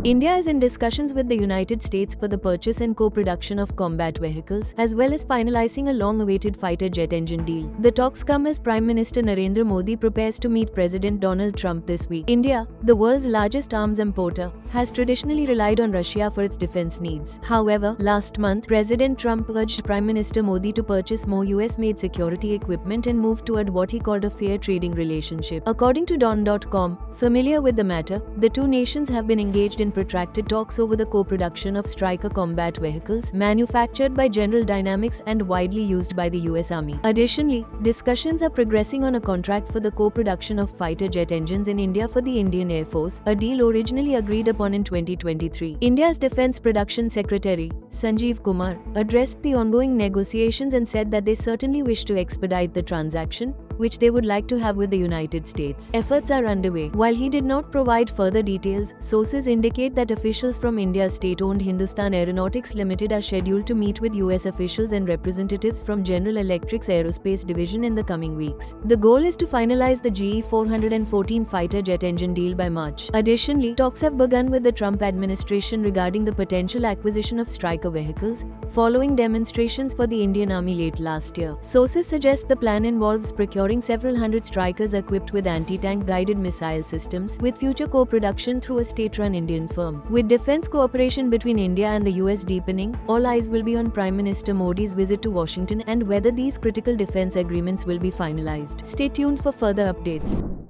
India is in discussions with the United States for the purchase and co-production of combat vehicles, as well as finalizing a long-awaited fighter jet engine deal. The talks come as Prime Minister Narendra Modi prepares to meet President Donald Trump this week. India, the world's largest arms importer, has traditionally relied on Russia for its defense needs. However, last month, President Trump urged Prime Minister Modi to purchase more US-made security equipment and move toward what he called a fair trading relationship. According to Don.com, familiar with the matter, the two nations have been engaged in protracted talks over the co-production of Stryker combat vehicles manufactured by General Dynamics and widely used by the US Army. Additionally, discussions are progressing on a contract for the co-production of fighter jet engines in India for the Indian Air Force, a deal originally agreed upon in 2023. India's Defence Production Secretary, Sanjeev Kumar, addressed the ongoing negotiations and said that they certainly wish to expedite the transaction, which they would like to have with the United States. Efforts are underway. While he did not provide further details, sources indicate that officials from India's state-owned Hindustan Aeronautics Limited are scheduled to meet with US officials and representatives from General Electric's aerospace division in the coming weeks. The goal is to finalize the GE 414 fighter jet engine deal by March. Additionally, talks have begun with the Trump administration regarding the potential acquisition of Stryker vehicles, following demonstrations for the Indian Army late last year. Sources suggest the plan involves procuring several hundred Strykers equipped with anti-tank guided missile systems, with future co-production through a state-run Indian firm. With defense cooperation between India and the US deepening, all eyes will be on Prime Minister Modi's visit to Washington and whether these critical defense agreements will be finalized. Stay tuned for further updates.